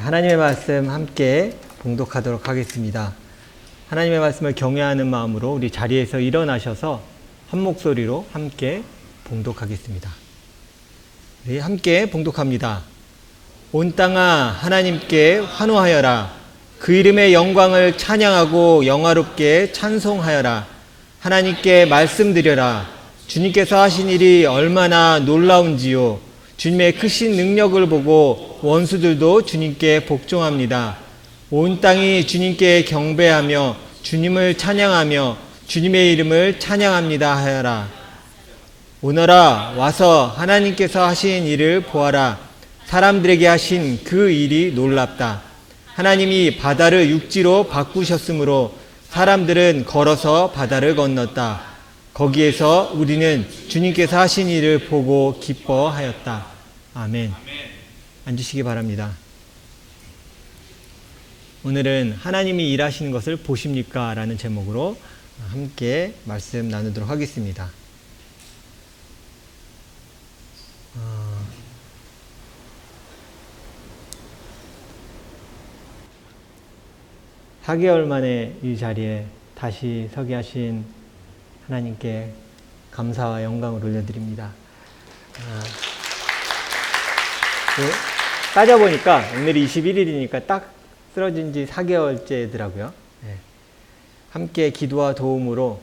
하나님의 말씀 함께 봉독하도록 하겠습니다. 하나님의 말씀을 경외하는 마음으로 우리 자리에서 일어나셔서 한 목소리로 함께 봉독하겠습니다. 우리 함께 봉독합니다. 온 땅아 하나님께 환호하여라. 그 이름의 영광을 찬양하고 영화롭게 찬송하여라. 하나님께 말씀드려라. 주님께서 하신 일이 얼마나 놀라운지요. 주님의 크신 능력을 보고 원수들도 주님께 복종합니다. 온 땅이 주님께 경배하며 주님을 찬양하며 주님의 이름을 찬양합니다 하여라. 오너라 와서 하나님께서 하신 일을 보아라. 사람들에게 하신 그 일이 놀랍다. 하나님이 바다를 육지로 바꾸셨으므로 사람들은 걸어서 바다를 건넜다. 거기에서 우리는 주님께서 하신 일을 보고 기뻐하였다. 아멘. 앉으시기 바랍니다. 오늘은 하나님이 일하시는 것을 보십니까? 라는 제목으로 함께 말씀 나누도록 하겠습니다. 4개월 만에 이 자리에 다시 서게 하신 하나님께 감사와 영광을 올려드립니다. 따져보니까 오늘이 21일이니까 딱 쓰러진 지 4개월째더라고요. 함께 기도와 도움으로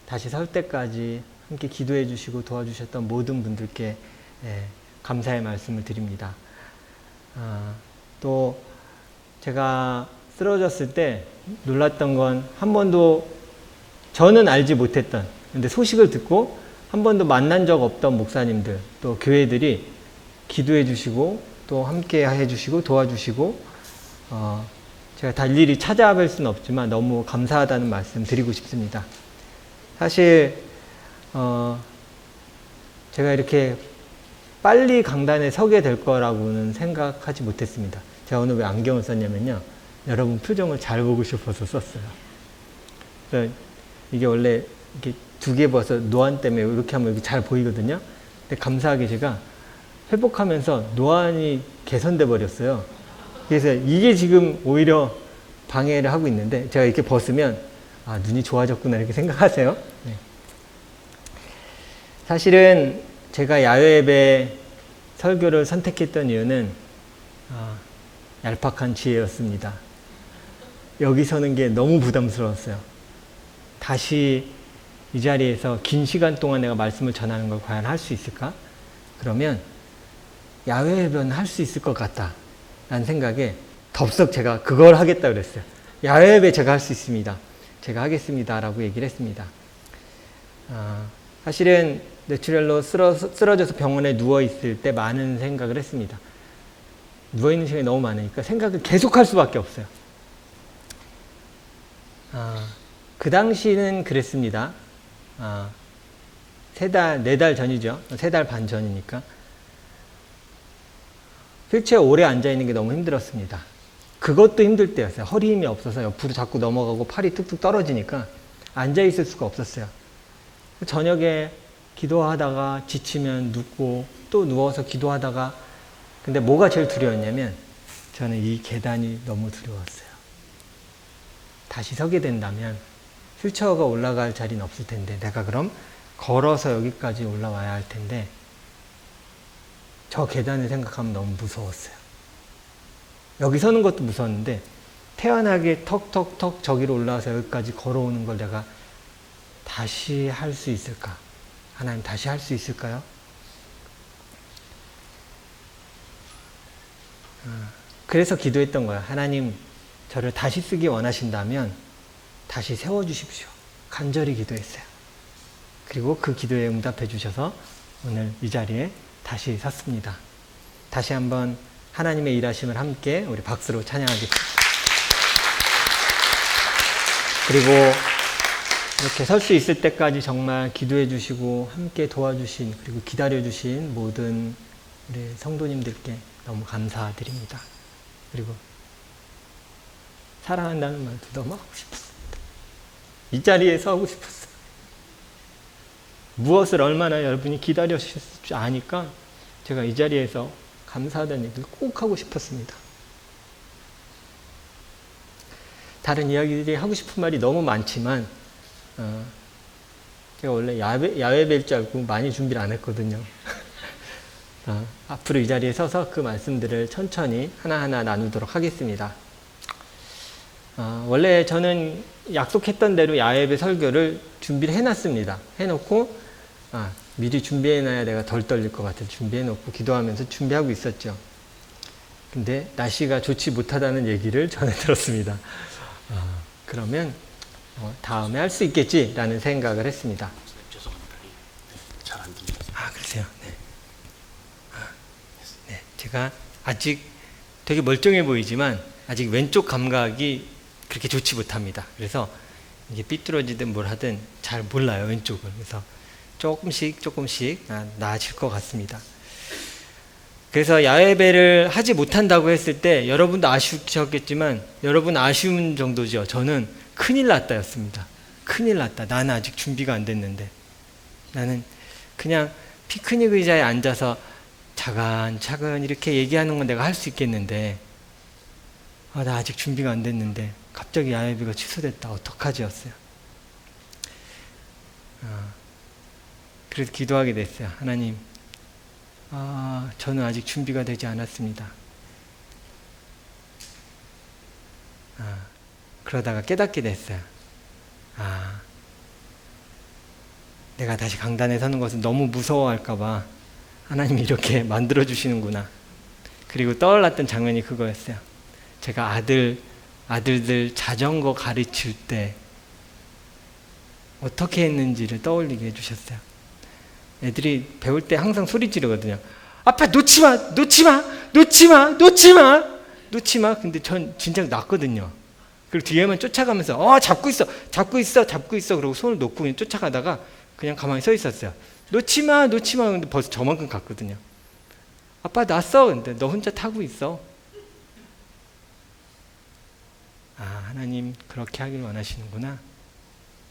다시 설 때까지 함께 기도해 주시고 도와주셨던 모든 분들께 감사의 말씀을 드립니다. 또 제가 쓰러졌을 때 놀랐던 건 한 번도 저는 알지 못했던, 근데 소식을 듣고 한 번도 만난 적 없던 목사님들, 또 교회들이 기도해 주시고 또 함께 해 주시고 도와주시고 제가 다 일일이 찾아뵐 수는 없지만 너무 감사하다는 말씀 드리고 싶습니다. 사실 제가 이렇게 빨리 강단에 서게 될 거라고는 생각하지 못했습니다. 제가 오늘 왜 안경을 썼냐면요, 여러분 표정을 잘 보고 싶어서 썼어요. 그래서 이게 원래 이렇게 두 개 벗어 노안 때문에 이렇게 하면 이렇게 잘 보이거든요. 근데 감사하게 제가 회복하면서 노안이 개선돼 버렸어요. 그래서 이게 지금 오히려 방해를 하고 있는데, 제가 이렇게 벗으면 눈이 좋아졌구나 이렇게 생각하세요. 네. 사실은 제가 야외 예배 설교를 선택했던 이유는 얄팍한 지혜였습니다. 여기 서는 게 너무 부담스러웠어요. 다시 이 자리에서 긴 시간 동안 내가 말씀을 전하는 걸 과연 할 수 있을까? 그러면 야외 예배는 할 수 있을 것 같다 라는 생각에 덥석 제가 그걸 하겠다 그랬어요. 야외 예배 제가 할 수 있습니다. 제가 하겠습니다 라고 얘기를 했습니다. 사실은 뇌출혈로 쓰러져서 병원에 누워있을 때 많은 생각을 했습니다. 누워있는 시간이 너무 많으니까 생각을 계속 할 수밖에 없어요. 그 당시는 그랬습니다. 4달 전이죠. 3달 반 전이니까. 휠체어에 오래 앉아있는 게 너무 힘들었습니다. 그것도 힘들 때였어요. 허리 힘이 없어서 옆으로 자꾸 넘어가고 팔이 뚝뚝 떨어지니까 앉아있을 수가 없었어요. 저녁에 기도하다가 지치면 눕고 또 누워서 기도하다가, 근데 뭐가 제일 두려웠냐면 저는 이 계단이 너무 두려웠어요. 다시 서게 된다면 휠체어가 올라갈 자리는 없을 텐데 내가 그럼 걸어서 여기까지 올라와야 할 텐데, 저 계단을 생각하면 너무 무서웠어요. 여기 서는 것도 무서웠는데 태연하게 턱턱턱 저기로 올라와서 여기까지 걸어오는 걸 내가 다시 할 수 있을까? 하나님 다시 할 수 있을까요? 그래서 기도했던 거예요. 하나님 저를 다시 쓰기 원하신다면 다시 세워주십시오. 간절히 기도했어요. 그리고 그 기도에 응답해 주셔서 오늘 이 자리에 다시 섰습니다. 다시 한번 하나님의 일하심을 함께 우리 박수로 찬양하겠습니다. 그리고 이렇게 설 수 있을 때까지 정말 기도해 주시고 함께 도와주신, 그리고 기다려 주신 모든 우리 성도님들께 너무 감사드립니다. 그리고 사랑한다는 말도 너무 하고 싶었습니다. 이 자리에서 하고 싶었어요. 무엇을 얼마나 여러분이 기다려주실 줄 아니까 제가 이 자리에서 감사하다는 얘기를 꼭 하고 싶었습니다. 다른 이야기들이 하고 싶은 말이 너무 많지만 제가 원래 야외 뵐 줄 알고 많이 준비를 안 했거든요. 앞으로 이 자리에 서서 그 말씀들을 천천히 하나하나 나누도록 하겠습니다. 원래 저는 약속했던 대로 야외배 설교를 준비를 해놨습니다. 해놓고 미리 준비해놔야 내가 덜 떨릴 것 같아서 준비해놓고 기도하면서 준비하고 있었죠. 근데 날씨가 좋지 못하다는 얘기를 전해 들었습니다. 그러면 다음에 할 수 있겠지라는 생각을 했습니다. 죄송합니다. 잘 안 들려서. 그러세요? 네. 네. 제가 아직 되게 멀쩡해 보이지만 아직 왼쪽 감각이 그렇게 좋지 못합니다. 그래서 이게 삐뚤어지든 뭘 하든 잘 몰라요, 왼쪽을. 그래서 조금씩 나아질 것 같습니다. 그래서 야외배를 하지 못한다고 했을 때 여러분도 아쉬우셨겠지만 여러분 아쉬운 정도죠. 저는 큰일 났다였습니다. 큰일 났다. 나는 아직 준비가 안 됐는데. 나는 그냥 피크닉 의자에 앉아서 차근차근 이렇게 얘기하는 건 내가 할 수 있겠는데 나 아직 준비가 안 됐는데 갑자기 야외배가 취소됐다. 어떡하지였어요. 그래서 기도하게 됐어요. 하나님, 저는 아직 준비가 되지 않았습니다. 그러다가 깨닫게 됐어요. 내가 다시 강단에 서는 것은 너무 무서워할까봐 하나님이 이렇게 만들어주시는구나. 그리고 떠올랐던 장면이 그거였어요. 제가 아들들 자전거 가르칠 때 어떻게 했는지를 떠올리게 해주셨어요. 애들이 배울 때 항상 소리 지르거든요. 아빠 놓치마! 근데 전 진작 놨거든요. 그리고 뒤에만 쫓아가면서 잡고 있어 그러고 손을 놓고 그냥 쫓아가다가 그냥 가만히 서 있었어요. 놓치마 근데 벌써 저만큼 갔거든요. 아빠 놨어. 근데 너 혼자 타고 있어. 하나님 그렇게 하길 원하시는구나.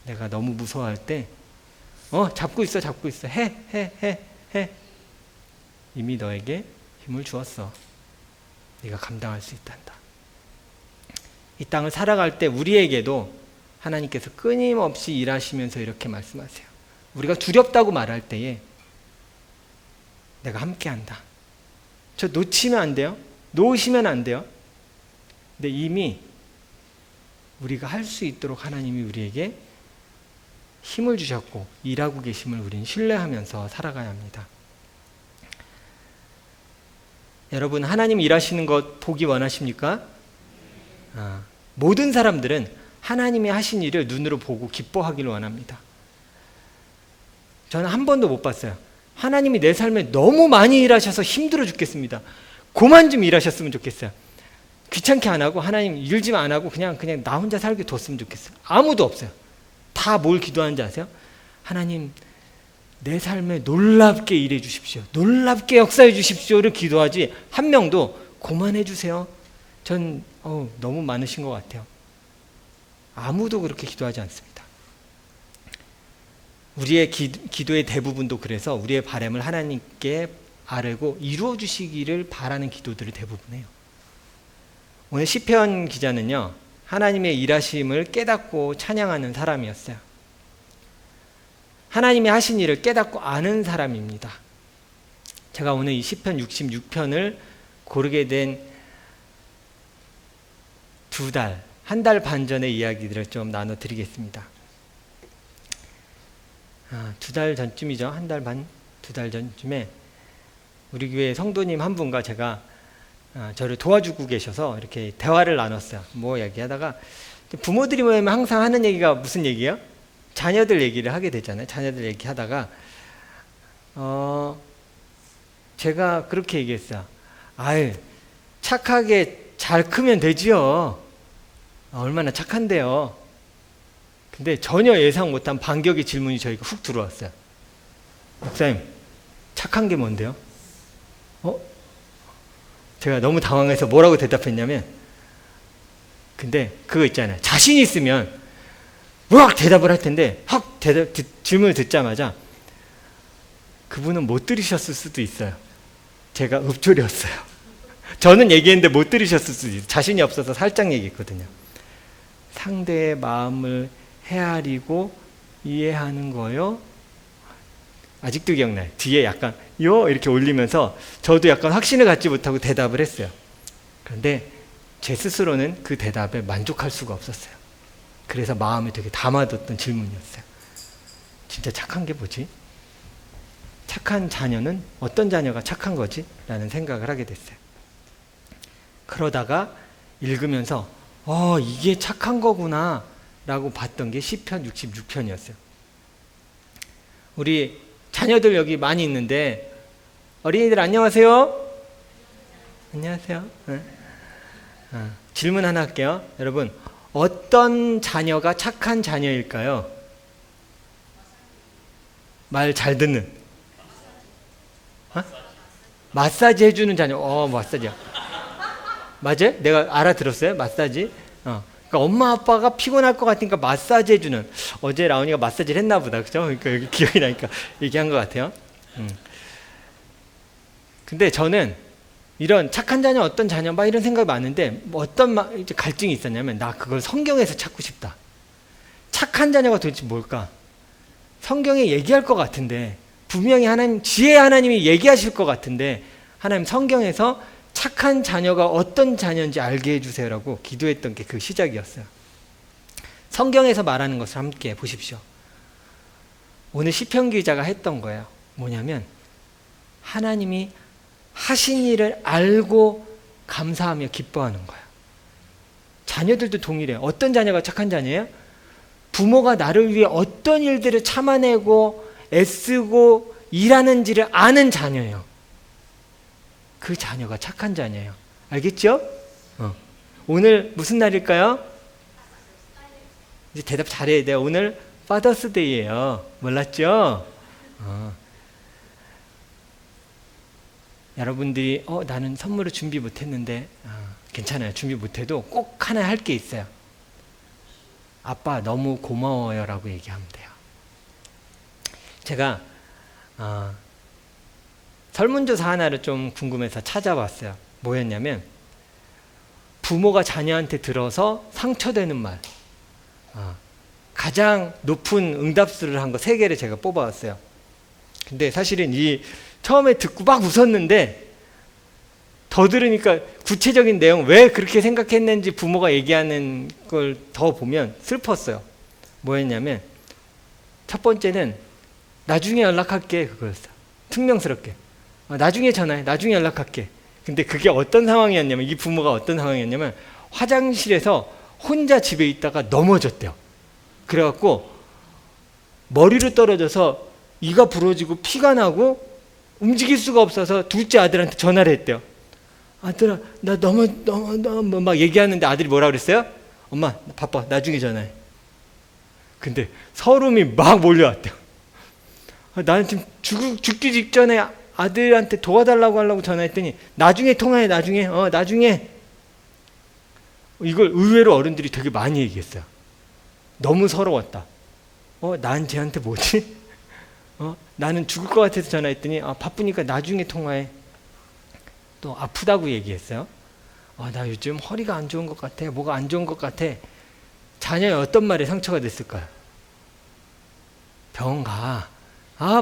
내가 너무 무서워할 때 잡고 있어 해. 이미 너에게 힘을 주었어. 네가 감당할 수 있단다. 이 땅을 살아갈 때 우리에게도 하나님께서 끊임없이 일하시면서 이렇게 말씀하세요. 우리가 두렵다고 말할 때에 내가 함께한다. 저 놓치면 안 돼요. 놓으시면 안 돼요. 근데 이미 우리가 할 수 있도록 하나님이 우리에게 힘을 주셨고 일하고 계심을 우리는 신뢰하면서 살아가야 합니다. 여러분, 하나님 일하시는 것 보기 원하십니까? 모든 사람들은 하나님이 하신 일을 눈으로 보고 기뻐하기를 원합니다. 저는 한 번도 못 봤어요. 하나님이 내 삶에 너무 많이 일하셔서 힘들어 죽겠습니다. 그만 좀 일하셨으면 좋겠어요. 귀찮게 안 하고 하나님 일 좀 안 하고 그냥 나 혼자 살게 뒀으면 좋겠어요. 아무도 없어요. 다 뭘 기도하는지 아세요? 하나님 내 삶에 놀랍게 일해 주십시오. 놀랍게 역사해 주십시오를 기도하지 한 명도 그만해 주세요. 전 너무 많으신 것 같아요. 아무도 그렇게 기도하지 않습니다. 우리의 기도의 대부분도 그래서 우리의 바람을 하나님께 아뢰고 이루어 주시기를 바라는 기도들을 대부분 해요. 오늘 시편 기자는요, 하나님의 일하심을 깨닫고 찬양하는 사람이었어요. 하나님이 하신 일을 깨닫고 아는 사람입니다. 제가 오늘 이 시편 66편을 고르게 된 한 달 반 전의 이야기들을 좀 나눠드리겠습니다. 2달 전쯤이죠. 한 달 반, 2달 전쯤에 우리 교회 성도님 한 분과 제가 저를 도와주고 계셔서 이렇게 대화를 나눴어요. 뭐 얘기하다가 부모들이 모이면 항상 하는 얘기가 무슨 얘기예요? 자녀들 얘기를 하게 되잖아요. 자녀들 얘기하다가 제가 그렇게 얘기했어요. 착하게 잘 크면 되지요. 얼마나 착한데요. 근데 전혀 예상 못한 반격의 질문이 저희가 훅 들어왔어요. 목사님, 착한 게 뭔데요? 제가 너무 당황해서 뭐라고 대답했냐면, 근데 그거 있잖아요. 자신 있으면 막 대답을 할 텐데 질문을 듣자마자 그분은 못 들으셨을 수도 있어요. 제가 읍졸이었어요. 저는 얘기했는데 못 들으셨을 수도 있어요. 자신이 없어서 살짝 얘기했거든요. 상대의 마음을 헤아리고 이해하는 거요. 아직도 기억나요. 뒤에 약간 요 이렇게 올리면서 저도 약간 확신을 갖지 못하고 대답을 했어요. 그런데 제 스스로는 그 대답에 만족할 수가 없었어요. 그래서 마음에 되게 담아뒀던 질문이었어요. 진짜 착한 게 뭐지? 착한 자녀는 어떤 자녀가 착한 거지? 라는 생각을 하게 됐어요. 그러다가 읽으면서 이게 착한 거구나 라고 봤던 게 시편 66편이었어요. 우리 자녀들 여기 많이 있는데 어린이들 안녕하세요. 안녕하세요. 네. 질문 하나 할게요. 여러분, 어떤 자녀가 착한 자녀일까요? 말 잘 듣는. 마사지 해주는 자녀. 마사지야. 맞아요? 내가 알아들었어요? 마사지? 그러니까 엄마 아빠가 피곤할 것 같으니까 마사지 해주는. 어제 라온이가 마사지를 했나 보다. 그죠? 그러니까 여기 기억이 나니까 얘기한 것 같아요. 근데 저는 이런 착한 자녀, 어떤 자녀, 막 이런 생각이 많은데 어떤 이제 갈증이 있었냐면 나 그걸 성경에서 찾고 싶다. 착한 자녀가 도대체 뭘까? 성경에 얘기할 것 같은데 분명히 하나님, 지혜 하나님이 얘기하실 것 같은데 하나님 성경에서 착한 자녀가 어떤 자녀인지 알게 해주세요라고 기도했던 게 그 시작이었어요. 성경에서 말하는 것을 함께 보십시오. 오늘 시편 기자가 했던 거예요. 뭐냐면 하나님이 하신 일을 알고 감사하며 기뻐하는 거예요. 자녀들도 동일해요. 어떤 자녀가 착한 자녀예요? 부모가 나를 위해 어떤 일들을 참아내고 애쓰고 일하는지를 아는 자녀예요. 그 자녀가 착한 자녀예요. 알겠죠? 오늘 무슨 날일까요? 이제 대답 잘해야 돼요. 오늘 파더스 데이예요. 몰랐죠? 여러분들이 나는 선물을 준비 못했는데 괜찮아요. 준비 못해도 꼭 하나 할 게 있어요. 아빠 너무 고마워요 라고 얘기하면 돼요. 제가 설문조사 하나를 좀 궁금해서 찾아봤어요. 뭐였냐면 부모가 자녀한테 들어서 상처되는 말, 가장 높은 응답수를 한 거 3개를 제가 뽑아왔어요. 근데 사실은 처음에 듣고 막 웃었는데 더 들으니까 구체적인 내용, 왜 그렇게 생각했는지 부모가 얘기하는 걸 더 보면 슬펐어요. 뭐였냐면 첫 번째는 나중에 연락할게 그거였어요. 퉁명스럽게. 나중에 전화해. 나중에 연락할게. 근데 그게 어떤 상황이었냐면, 이 부모가 어떤 상황이었냐면 화장실에서 혼자 집에 있다가 넘어졌대요. 그래갖고 머리로 떨어져서 이가 부러지고 피가 나고 움직일 수가 없어서 둘째 아들한테 전화를 했대요. 아들아, 나 너무 막 얘기하는데 아들이 뭐라 그랬어요? 엄마, 나 바빠. 나중에 전화해. 근데 서름이 막 몰려왔대요. 나는 지금 죽기 직전에 아들한테 도와달라고 하려고 전화했더니 나중에 통화해. 나중에. 나중에. 이걸 의외로 어른들이 되게 많이 얘기했어요. 너무 서러웠다. 난 쟤한테 뭐지? 나는 죽을 것 같아서 전화했더니 바쁘니까 나중에 통화해. 또 아프다고 얘기했어요. 나 요즘 허리가 안 좋은 것 같아. 뭐가 안 좋은 것 같아. 자녀의 어떤 말에 상처가 됐을까요? 병원 가.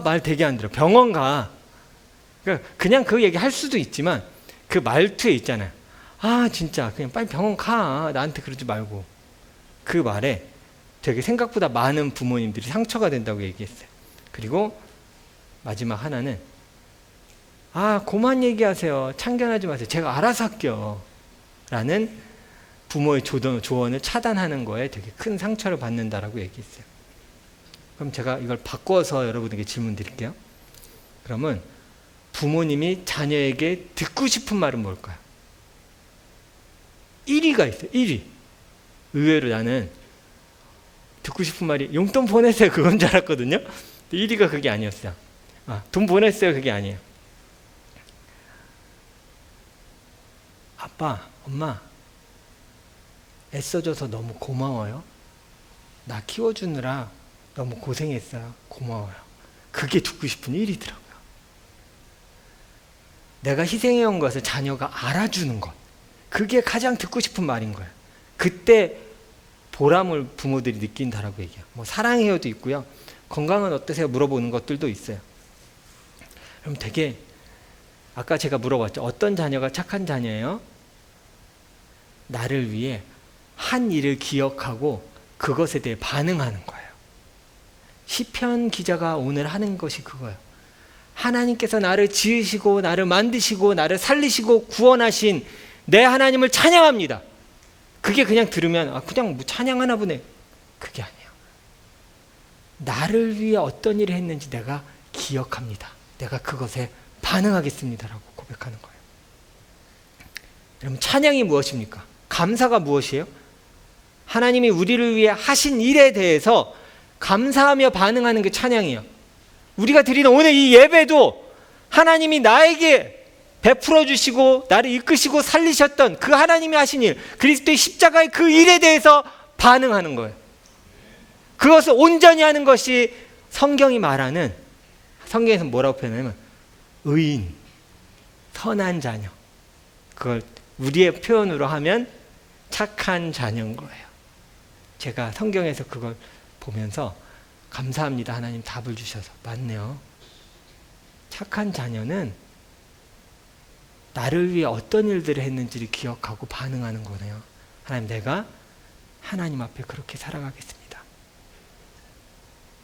말 되게 안 들어. 병원 가. 그러니까 그냥 그 얘기 할 수도 있지만 그 말투에 있잖아요. 진짜 그냥 빨리 병원 가. 나한테 그러지 말고. 그 말에 되게 생각보다 많은 부모님들이 상처가 된다고 얘기했어요. 그리고 마지막 하나는 그만 얘기하세요. 참견하지 마세요. 제가 알아서 할게요. 라는 부모의 조언을 차단하는 거에 되게 큰 상처를 받는다라고 얘기했어요. 그럼 제가 이걸 바꿔서 여러분에게 질문 드릴게요. 그러면 부모님이 자녀에게 듣고 싶은 말은 뭘까요? 1위가 있어요. 1위. 의외로 나는 듣고 싶은 말이 용돈 보내세요. 그건 줄 알았거든요. 1위가 그게 아니었어요. 돈 보냈어요. 그게 아니에요. 아빠, 엄마, 애써줘서 너무 고마워요. 나 키워주느라 너무 고생했어요. 고마워요. 그게 듣고 싶은 일이더라고요. 내가 희생해온 것을 자녀가 알아주는 것. 그게 가장 듣고 싶은 말인 거예요. 그때 보람을 부모들이 느낀다라고 얘기해요. 뭐 사랑해요도 있고요. 건강은 어떠세요? 물어보는 것들도 있어요. 그럼 되게 아까 제가 물어봤죠. 어떤 자녀가 착한 자녀예요? 나를 위해 한 일을 기억하고 그것에 대해 반응하는 거예요. 시편 기자가 오늘 하는 것이 그거예요. 하나님께서 나를 지으시고 나를 만드시고 나를 살리시고 구원하신 내 하나님을 찬양합니다. 그게 그냥 들으면 그냥 뭐 찬양하나 보네. 그게 아니에요. 나를 위해 어떤 일을 했는지 내가 기억합니다. 내가 그것에 반응하겠습니다라고 고백하는 거예요. 여러분, 찬양이 무엇입니까? 감사가 무엇이에요? 하나님이 우리를 위해 하신 일에 대해서 감사하며 반응하는 게 찬양이에요. 우리가 드리는 오늘 이 예배도 하나님이 나에게 베풀어 주시고 나를 이끄시고 살리셨던 그 하나님이 하신 일, 그리스도의 십자가의 그 일에 대해서 반응하는 거예요. 그것을 온전히 하는 것이 성경이 말하는, 성경에서 뭐라고 표현하냐면 의인, 선한 자녀. 그걸 우리의 표현으로 하면 착한 자녀인 거예요. 제가 성경에서 그걸 보면서 감사합니다. 하나님 답을 주셔서. 맞네요. 착한 자녀는 나를 위해 어떤 일들을 했는지를 기억하고 반응하는 거네요. 하나님, 내가 하나님 앞에 그렇게 살아가겠습니다.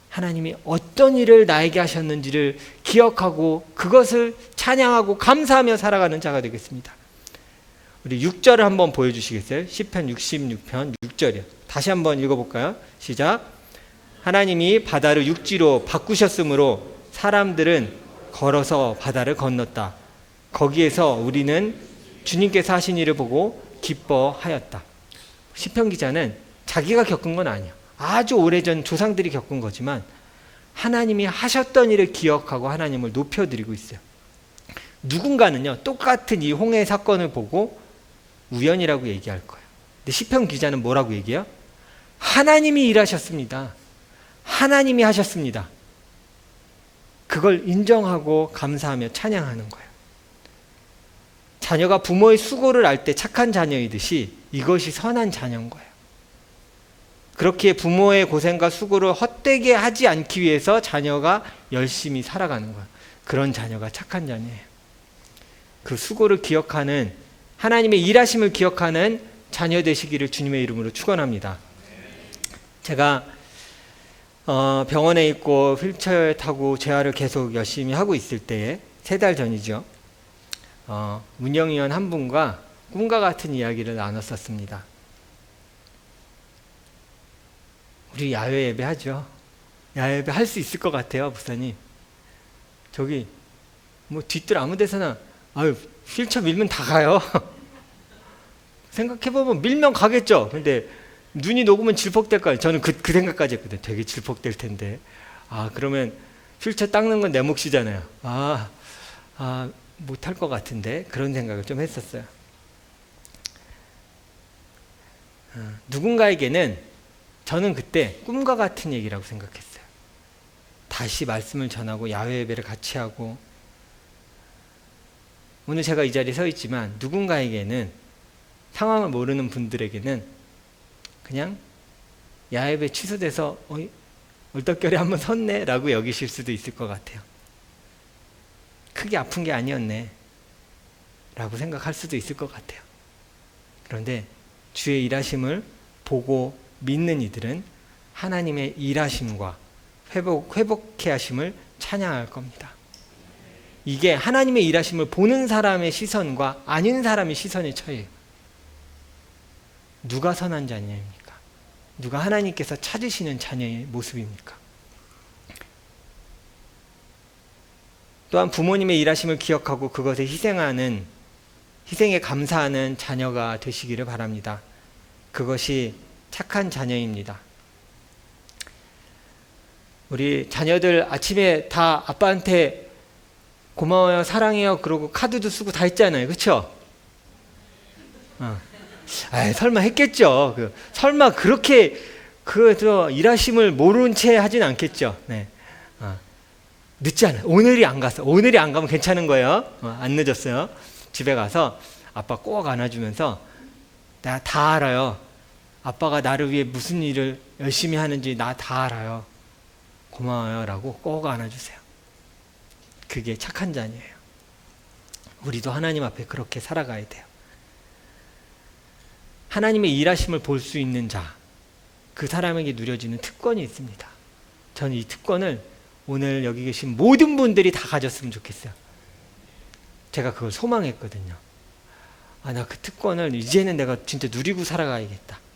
하나님이 어떤 일을 나에게 하셨는지를 기억하고 그것을 찬양하고 감사하며 살아가는 자가 되겠습니다. 우리 6절을 한번 보여주시겠어요? 시편 66편 6절이요. 다시 한번 읽어볼까요? 시작. 하나님이 바다를 육지로 바꾸셨으므로 사람들은 걸어서 바다를 건넜다. 거기에서 우리는 주님께서 하신 일을 보고 기뻐하였다. 시편 기자는 자기가 겪은 건 아니야. 아주 오래전 조상들이 겪은 거지만 하나님이 하셨던 일을 기억하고 하나님을 높여드리고 있어요. 누군가는요, 똑같은 이 홍해 사건을 보고 우연이라고 얘기할 거예요. 근데 시편 기자는 뭐라고 얘기해요? 하나님이 일하셨습니다. 하나님이 하셨습니다. 그걸 인정하고 감사하며 찬양하는 거예요. 자녀가 부모의 수고를 알 때 착한 자녀이듯이 이것이 선한 자녀인 거예요. 그렇게 부모의 고생과 수고를 헛되게 하지 않기 위해서 자녀가 열심히 살아가는 거예요. 그런 자녀가 착한 자녀예요. 그 수고를 기억하는, 하나님의 일하심을 기억하는 자녀 되시기를 주님의 이름으로 축원합니다. 제가 병원에 있고 휠체어에 타고 재활을 계속 열심히 하고 있을 때에 3달 전이죠. 운영위원 한 분과 꿈과 같은 이야기를 나눴었습니다. 우리 야외 예배 하죠. 야외 예배 할 수 있을 것 같아요, 목사님. 저기 뭐 뒤뜰 아무 데서나 휠체어 밀면 다 가요. 생각해보면 밀면 가겠죠. 근데 눈이 녹으면 질퍽될 거예요. 저는 그 생각까지 했거든요. 되게 질퍽될 텐데. 그러면 휠체어 닦는 건 내 몫이잖아요. 못할 것 같은데. 그런 생각을 좀 했었어요. 누군가에게는 저는 그때 꿈과 같은 얘기라고 생각했어요. 다시 말씀을 전하고 야외 예배를 같이 하고, 오늘 제가 이 자리에 서 있지만 누군가에게는, 상황을 모르는 분들에게는 그냥 야외 예배 취소돼서 얼떨결에 한번 섰네 라고 여기실 수도 있을 것 같아요. 크게 아픈 게 아니었네 라고 생각할 수도 있을 것 같아요. 그런데 주의 일하심을 보고 믿는 이들은 하나님의 일하심과 회복케 하심을 찬양할 겁니다. 이게 하나님의 일하심을 보는 사람의 시선과 아닌 사람의 시선의 차이예요. 누가 선한 자녀입니까? 누가 하나님께서 찾으시는 자녀의 모습입니까? 또한 부모님의 일하심을 기억하고 그것에 희생에 감사하는 자녀가 되시기를 바랍니다. 그것이 착한 자녀입니다. 우리 자녀들 아침에 다 아빠한테 고마워요, 사랑해요, 그러고 카드도 쓰고 다 했잖아요. 그렇죠? 설마 했겠죠. 설마 그렇게 일하심을 모른 채 하진 않겠죠. 네. 늦지 않아요. 오늘이 안 갔어. 오늘이 안 가면 괜찮은 거예요. 안 늦었어요. 집에 가서 아빠 꼭 안아주면서 내가 다 알아요. 아빠가 나를 위해 무슨 일을 열심히 하는지 나 다 알아요. 고마워요. 라고 꼭 안아주세요. 그게 착한 자녀예요. 우리도 하나님 앞에 그렇게 살아가야 돼요. 하나님의 일하심을 볼 수 있는 자, 그 사람에게 누려지는 특권이 있습니다. 저는 이 특권을 오늘 여기 계신 모든 분들이 다 가졌으면 좋겠어요. 제가 그걸 소망했거든요. 나 그 특권을 이제는 내가 진짜 누리고 살아가야겠다.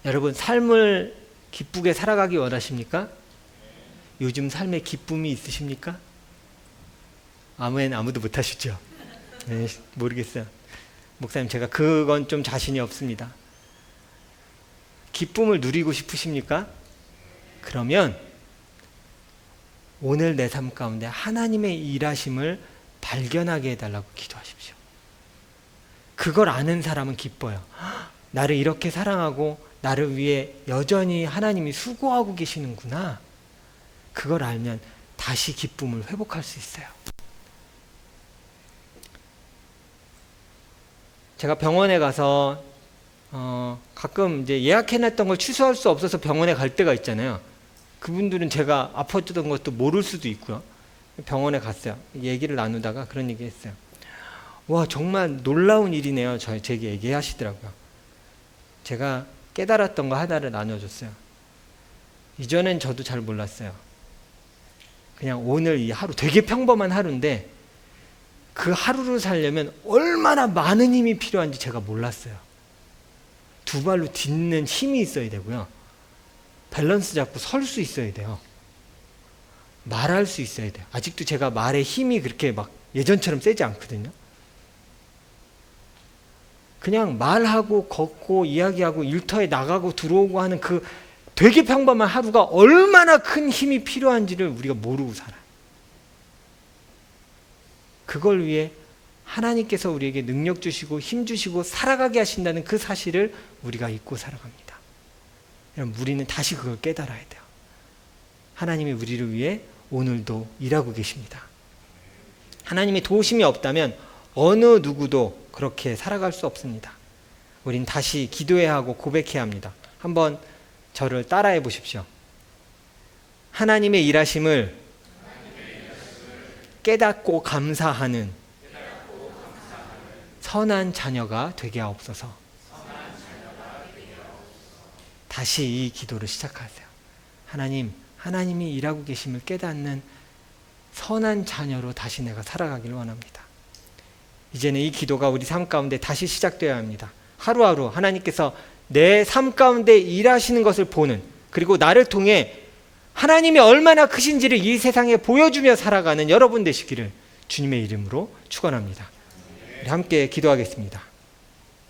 여러분, 삶을 기쁘게 살아가기 원하십니까? 요즘 삶에 기쁨이 있으십니까? 아멘. 아무도 못 하시죠? 네, 모르겠어요. 목사님, 제가 그건 좀 자신이 없습니다. 기쁨을 누리고 싶으십니까? 그러면 오늘 내 삶 가운데 하나님의 일하심을 발견하게 해달라고 기도하십시오. 그걸 아는 사람은 기뻐요. 나를 이렇게 사랑하고 나를 위해 여전히 하나님이 수고하고 계시는구나. 그걸 알면 다시 기쁨을 회복할 수 있어요. 제가 병원에 가서 가끔 이제 예약해놨던 걸 취소할 수 없어서 병원에 갈 때가 있잖아요. 그분들은 제가 아팠던 것도 모를 수도 있고요. 병원에 갔어요. 얘기를 나누다가 그런 얘기 했어요. 와, 정말 놀라운 일이네요. 제게 얘기하시더라고요. 제가 깨달았던 거 하나를 나눠줬어요. 이전엔 저도 잘 몰랐어요. 그냥 오늘 이 하루, 되게 평범한 하루인데 그 하루를 살려면 얼마나 많은 힘이 필요한지 제가 몰랐어요. 두 발로 딛는 힘이 있어야 되고요. 밸런스 잡고 설 수 있어야 돼요. 말할 수 있어야 돼요. 아직도 제가 말에 힘이 그렇게 막 예전처럼 세지 않거든요. 그냥 말하고 걷고 이야기하고 일터에 나가고 들어오고 하는 그 되게 평범한 하루가 얼마나 큰 힘이 필요한지를 우리가 모르고 살아요. 그걸 위해 하나님께서 우리에게 능력 주시고 힘 주시고 살아가게 하신다는 그 사실을 우리가 잊고 살아갑니다. 여러분, 우리는 다시 그걸 깨달아야 돼요. 하나님이 우리를 위해 오늘도 일하고 계십니다. 하나님의 도우심이 없다면 어느 누구도 그렇게 살아갈 수 없습니다. 우린 다시 기도해야 하고 고백해야 합니다. 한번 저를 따라해 보십시오. 하나님의 일하심을 깨닫고 감사하는 선한 자녀가 되게 하옵소서. 다시 이 기도를 시작하세요. 하나님, 하나님이 일하고 계심을 깨닫는 선한 자녀로 다시 내가 살아가기를 원합니다. 이제는 이 기도가 우리 삶 가운데 다시 시작되어야 합니다. 하루하루 하나님께서 내 삶 가운데 일하시는 것을 보는, 그리고 나를 통해 하나님이 얼마나 크신지를 이 세상에 보여주며 살아가는 여러분 되시기를 주님의 이름으로 축원합니다. 우리 함께 기도하겠습니다.